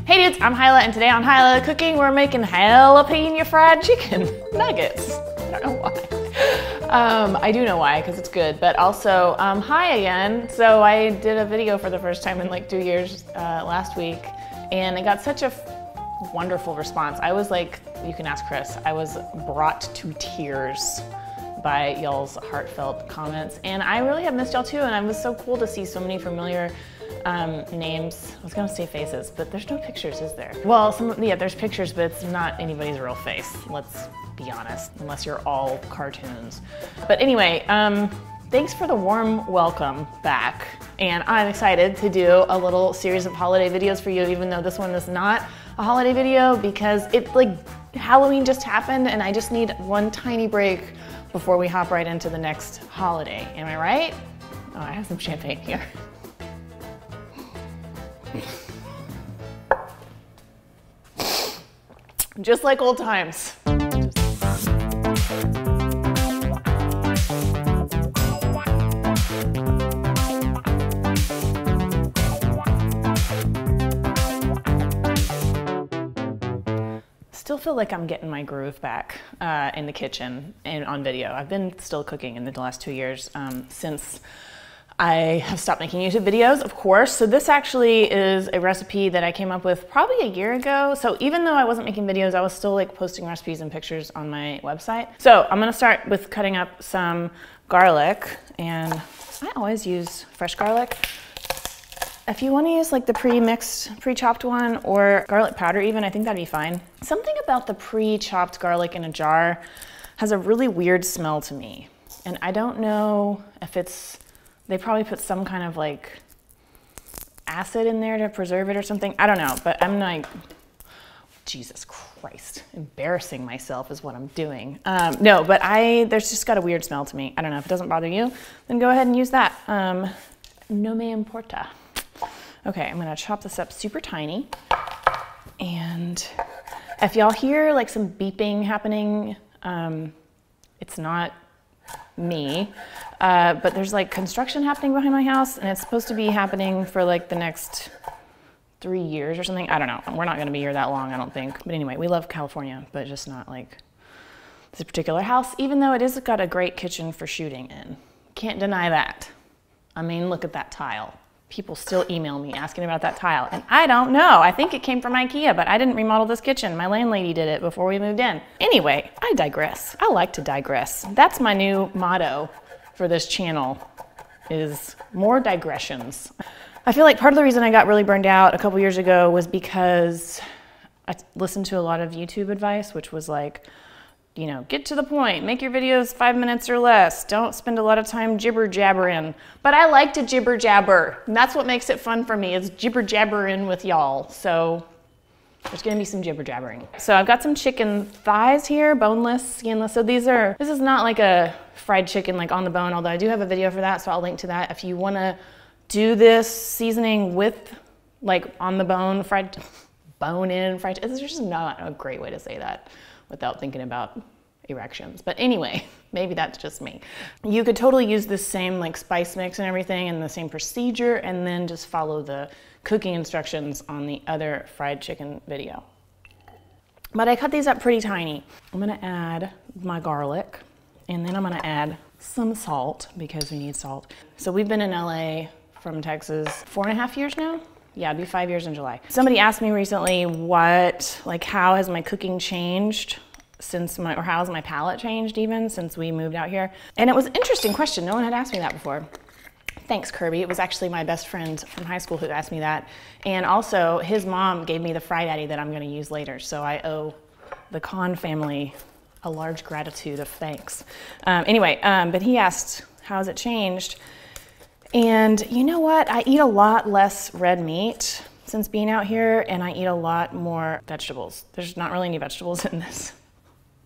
Hey dudes, I'm Hilah, and today on Hilah Cooking, we're making jalapeno fried chicken nuggets. I don't know why. I do know why, because it's good, but also, hi again. So I did a video for the first time in like 2 years last week, and it got such a wonderful response. I was like, you can ask Chris, I was brought to tears by y'all's heartfelt comments, and I really have missed y'all too, and it was so cool to see so many familiar names. I was gonna say faces, but there's no pictures, is there? Well, there's pictures, but it's not anybody's real face. Let's be honest, unless you're all cartoons. But anyway, thanks for the warm welcome back. And I'm excited to do a little series of holiday videos for you, even though this one is not a holiday video, because it's like Halloween just happened and I just need one tiny break before we hop right into the next holiday. Am I right? Oh, I have some champagne here. Just like old times. Still feel like I'm getting my groove back in the kitchen and on video. I've been still cooking in the last 2 years since I have stopped making YouTube videos, of course. So this actually is a recipe that I came up with probably a year ago. So even though I wasn't making videos, I was still like posting recipes and pictures on my website. So I'm gonna start with cutting up some garlic, and I always use fresh garlic. If you want to use like the pre-mixed, pre-chopped one, or garlic powder even, I think that'd be fine. Something about the pre-chopped garlic in a jar has a really weird smell to me. And I don't know if they probably put some kind of like acid in there to preserve it or something. I don't know, but I'm like, Jesus Christ, embarrassing myself is what I'm doing. No, but there's just got a weird smell to me. I don't know, if it doesn't bother you, then go ahead and use that. No me importa. Okay, I'm gonna chop this up super tiny. And if y'all hear like some beeping happening, it's not me, but there's like construction happening behind my house, and it's supposed to be happening for like the next 3 years or something. I don't know, we're not gonna be here that long, I don't think. But anyway, we love California, but just not like this particular house, even though it has got a great kitchen for shooting in. Can't deny that. I mean, look at that tile. People still email me asking about that tile, and I don't know. I think it came from IKEA, but I didn't remodel this kitchen. My landlady did it before we moved in. Anyway, I digress. I like to digress. That's my new motto for this channel, is more digressions. I feel like part of the reason I got really burned out a couple years ago was because I listened to a lot of YouTube advice, which was like, you know, get to the point, make your videos 5 minutes or less. Don't spend a lot of time jibber jabbering. But I like to jibber jabber, and that's what makes it fun for me, is jibber jabbering with y'all. So there's gonna be some jibber jabbering. So I've got some chicken thighs here, boneless, skinless. So this is not like a fried chicken like on the bone, although I do have a video for that, so I'll link to that. If you wanna do this seasoning with like on the bone, fried, bone-in fried, it's just not a great way to say that without thinking about erections. But anyway, maybe that's just me. You could totally use this same like spice mix and everything and the same procedure, and then just follow the cooking instructions on the other fried chicken video. But I cut these up pretty tiny. I'm gonna add my garlic, and then I'm gonna add some salt, because we need salt. So we've been in LA from Texas 4.5 years now. Yeah, it'll be 5 years in July. Somebody asked me recently how has my cooking changed or how has my palate changed even since we moved out here? And it was an interesting question. No one had asked me that before. Thanks, Kirby. It was actually my best friend from high school who asked me that. And also his mom gave me the Fry Daddy that I'm gonna use later. So I owe the Kahn family a large gratitude of thanks. But he asked, how has it changed? And you know what? I eat a lot less red meat since being out here, and I eat a lot more vegetables. There's not really any vegetables in this.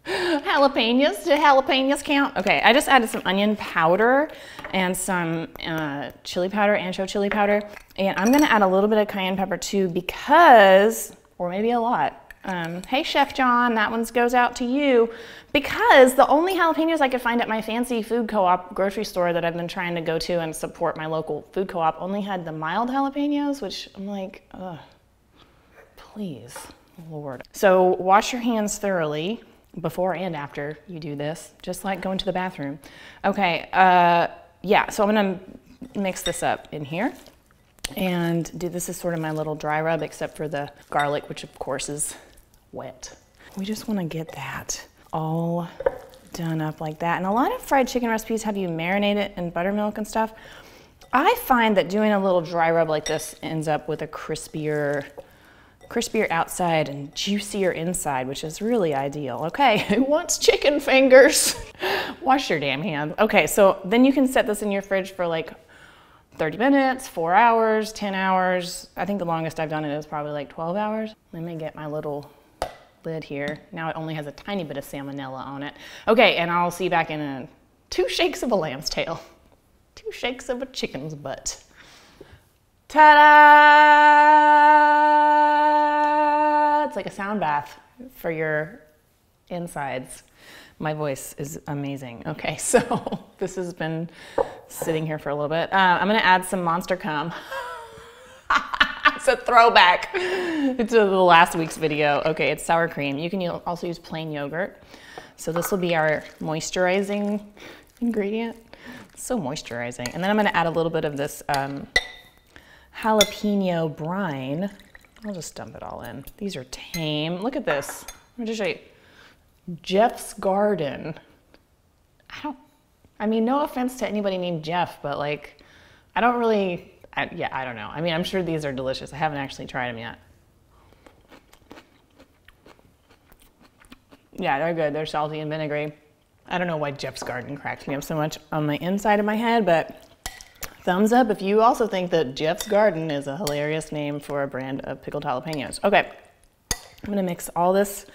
Jalapenos, do jalapenos count? Okay, I just added some onion powder and some chili powder, ancho chili powder. And I'm gonna add a little bit of cayenne pepper too, because, or maybe a lot. Hey Chef John, that one goes out to you, because the only jalapenos I could find at my fancy food co-op grocery store that I've been trying to go to and support my local food co-op only had the mild jalapenos, which I'm like, ugh, please, Lord. So wash your hands thoroughly before and after you do this, just like going to the bathroom. Okay, yeah, so I'm gonna mix this up in here and this is sort of my little dry rub, except for the garlic, which of course is wet. We just wanna get that all done up like that. And a lot of fried chicken recipes have you marinate it in buttermilk and stuff. I find that doing a little dry rub like this ends up with a crispier outside and juicier inside, which is really ideal. Okay, who wants chicken fingers? Wash your damn hands. Okay, so then you can set this in your fridge for like 30 minutes, 4 hours, 10 hours. I think the longest I've done it is probably like 12 hours. Let me get my little lid here. Now it only has a tiny bit of salmonella on it. Okay, and I'll see you back in 2 shakes of a lamb's tail. 2 shakes of a chicken's butt. Ta-da! It's like a sound bath for your insides. My voice is amazing. Okay, so this has been sitting here for a little bit. I'm gonna add some Monster Cum. It's a throwback to the last week's video. Okay, it's sour cream. You can also use plain yogurt. So this will be our moisturizing ingredient. It's so moisturizing. And then I'm gonna add a little bit of this jalapeno brine. I'll just dump it all in. These are tame. Look at this. Let me just show you. Jeff's Garden. I mean, no offense to anybody named Jeff, but like, I don't know. I mean, I'm sure these are delicious. I haven't actually tried them yet. Yeah, they're good. They're salty and vinegary. I don't know why Jeff's Garden cracks me up so much on my inside of my head, but thumbs up if you also think that Jeff's Garden is a hilarious name for a brand of pickled jalapenos. Okay, I'm gonna mix all this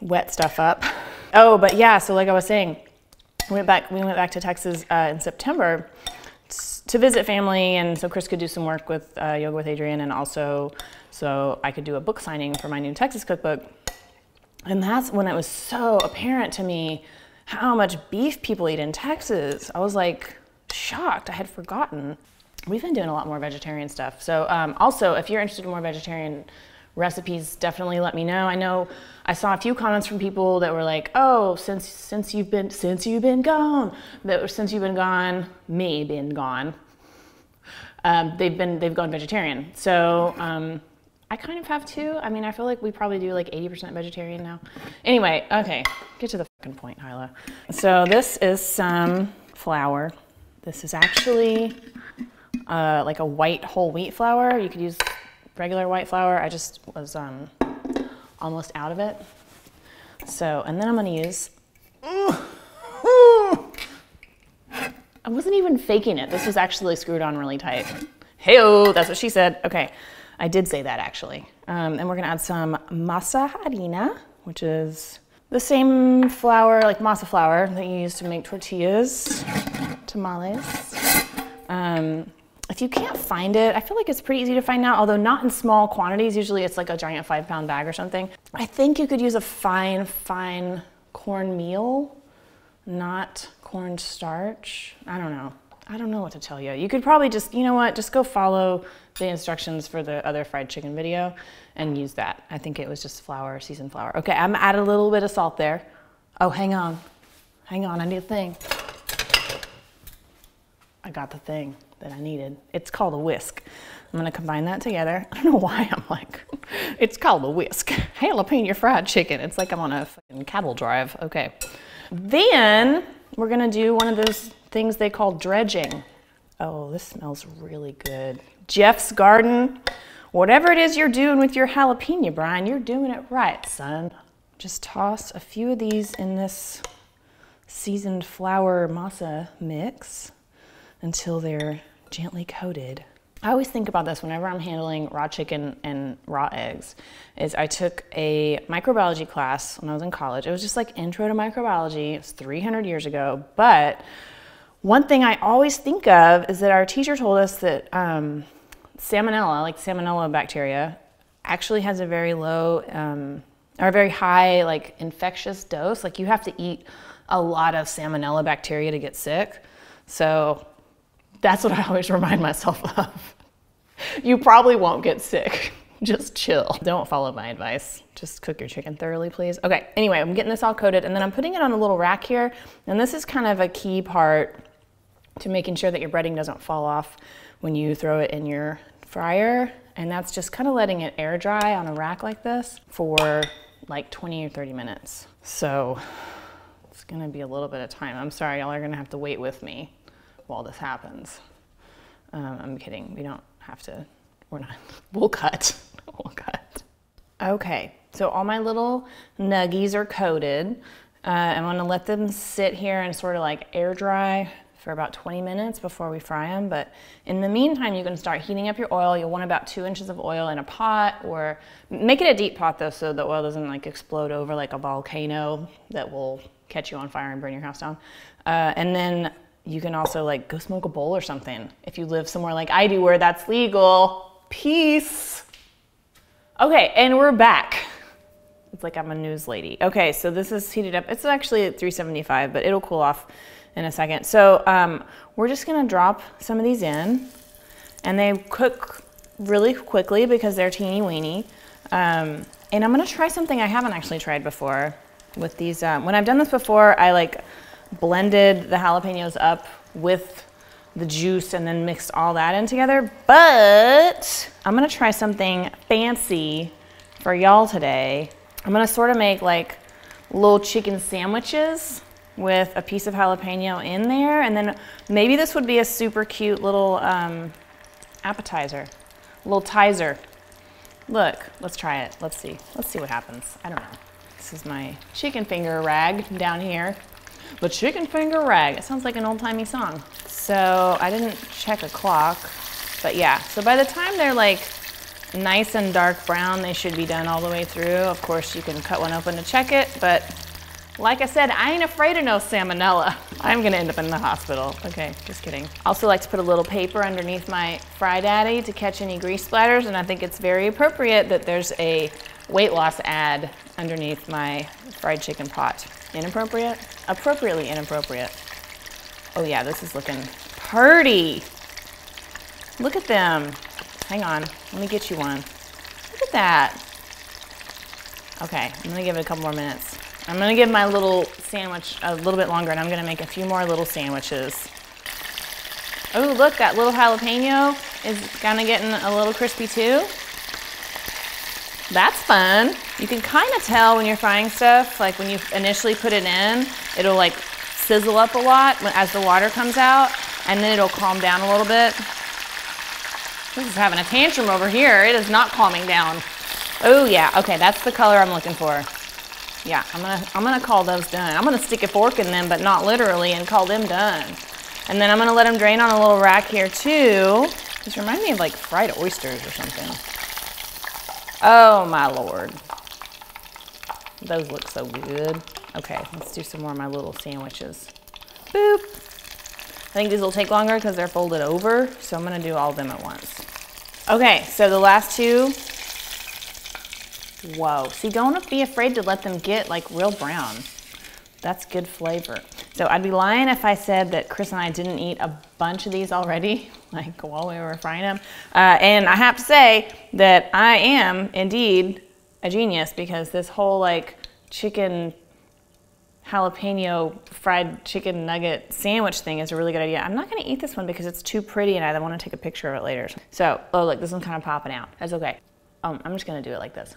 wet stuff up. Oh, but yeah, so like I was saying, we went back to Texas in September to visit family, and so Chris could do some work with Yoga with Adrian, and also so I could do a book signing for my new Texas cookbook. And that's when it was so apparent to me how much beef people eat in Texas. I was like shocked. I had forgotten. We've been doing a lot more vegetarian stuff. So also, if you're interested in more vegetarian recipes, definitely let me know. I know I saw a few comments from people that were like, "Oh, since you've been gone, they've gone vegetarian." So I kind of have too. I mean, I feel like we probably do like 80% vegetarian now. Anyway, okay, get to the fucking point, Hilah. So this is some flour. This is actually like a white whole wheat flour. You could use regular white flour. I just was almost out of it. So, and then I'm gonna use, I wasn't even faking it. This was actually screwed on really tight. Hey-oh, that's what she said. Okay, I did say that actually. And we're gonna add some masa harina, which is the same flour, like masa flour that you use to make tortillas, tamales. If you can't find it, I feel like it's pretty easy to find now, although not in small quantities. Usually it's like a giant 5-pound bag or something. I think you could use a fine cornmeal, not cornstarch. I don't know. I don't know what to tell you. You could probably just, you know what, just go follow the instructions for the other fried chicken video and use that. I think it was just flour, seasoned flour. Okay, I'm adding a little bit of salt there. Oh, hang on, I need a thing. I got the thing that I needed. It's called a whisk. I'm gonna combine that together. I don't know why I'm like, it's called a whisk. Jalapeno fried chicken. It's like I'm on a fucking cattle drive. Okay. Then we're gonna do one of those things they call dredging. Oh, this smells really good. Jeff's Garden. Whatever it is you're doing with your jalapeno brine, you're doing it right, son. Just toss a few of these in this seasoned flour masa mix until they're gently coated. I always think about this whenever I'm handling raw chicken and raw eggs, is I took a microbiology class when I was in college. It was just like intro to microbiology. It was 300 years ago. But one thing I always think of is that our teacher told us that salmonella, like salmonella bacteria, actually has a very low or a very high like infectious dose. Like you have to eat a lot of salmonella bacteria to get sick. So that's what I always remind myself of. You probably won't get sick Just chill. Don't follow my advice. Just cook your chicken thoroughly, please. Okay, anyway, I'm getting this all coated and then I'm putting it on a little rack here. And this is kind of a key part to making sure that your breading doesn't fall off when you throw it in your fryer. And that's just kind of letting it air dry on a rack like this for like 20 or 30 minutes. So it's gonna be a little bit of time. I'm sorry, y'all are gonna have to wait with me while this happens. I'm kidding, we don't have to, we're not, we'll cut, we'll cut. Okay, so all my little nuggies are coated. I'm gonna let them sit here and sort of like air dry for about 20 minutes before we fry them. But in the meantime, you can start heating up your oil. You'll want about 2 inches of oil in a pot, or make it a deep pot though, so the oil doesn't like explode over like a volcano that will catch you on fire and burn your house down. And then you can also like go smoke a bowl or something if you live somewhere like I do where that's legal. Peace. Okay, and we're back. It's like I'm a news lady. Okay, so this is heated up. It's actually at 375, but it'll cool off in a second. So we're just gonna drop some of these in, and they cook really quickly because they're teeny weeny. And I'm gonna try something I haven't actually tried before with these. When I've done this before, I like blended the jalapenos up with the juice and then mixed all that in together. But I'm gonna try something fancy for y'all today. I'm gonna sort of make like little chicken sandwiches with a piece of jalapeno in there, and then maybe this would be a super cute little appetizer, little tizer. Look, let's try it. Let's see what happens. I don't know. This is my chicken finger rag down here. The chicken finger rag. It sounds like an old-timey song. So I didn't check a clock, but yeah. So by the time they're like nice and dark brown, they should be done all the way through. Of course, you can cut one open to check it, but like I said, I ain't afraid of no salmonella. I'm gonna end up in the hospital. Okay, just kidding. Also like to put a little paper underneath my Fry Daddy to catch any grease splatters, and I think it's very appropriate that there's a weight loss ad underneath my fried chicken pot. Inappropriate? Appropriately inappropriate. Oh yeah, this is looking pretty. Look at them. Hang on, let me get you one. Look at that. Okay, I'm gonna give it a couple more minutes. I'm gonna give my little sandwich a little bit longer, and I'm gonna make a few more little sandwiches. Oh, look, that little jalapeno is kind of getting a little crispy too. That's fun. You can kind of tell when you're frying stuff, like when you initially put it in, it'll like sizzle up a lot as the water comes out, and then it'll calm down a little bit. This is having a tantrum over here. It is not calming down. Oh yeah, okay, that's the color I'm looking for. Yeah, I'm gonna call those done. I'm gonna stick a fork in them, but not literally, and call them done. And then I'm gonna let them drain on a little rack here too. These remind me of like fried oysters or something. Oh my Lord. Those look so good. Okay, let's do some more of my little sandwiches. Boop. I think these will take longer because they're folded over, so I'm gonna do all of them at once. Okay, so the last two. Whoa, see, don't be afraid to let them get like real brown. That's good flavor. So I'd be lying if I said that Chris and I didn't eat a bunch of these already, like while we were frying them. And I have to say that I am indeed a genius, because this whole like chicken jalapeno fried chicken nugget sandwich thing is a really good idea. I'm not gonna eat this one because it's too pretty and I wanna take a picture of it later. So, oh look, this one's kind of popping out. That's okay. I'm just gonna do it like this.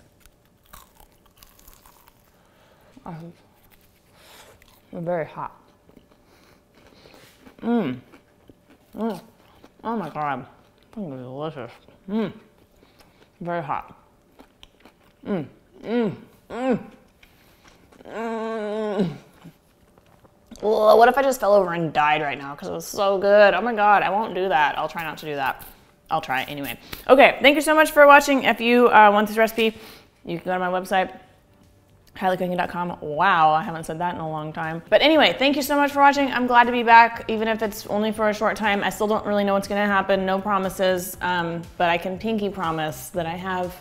They're very hot. Oh my God, they're delicious. Very hot. Well, what if I just fell over and died right now because it was so good? Oh my God, I won't do that. I'll try not to do that. I'll try it anyway. Okay, thank you so much for watching. If you want this recipe, you can go to my website, HilahCooking.com. Wow, I haven't said that in a long time. But anyway, thank you so much for watching. I'm glad to be back, even if it's only for a short time. I still don't really know what's gonna happen, no promises, but I can pinky promise that I have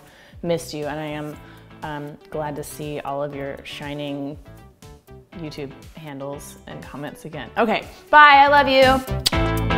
missed you, and I am glad to see all of your shining YouTube handles and comments again. Okay, bye, I love you.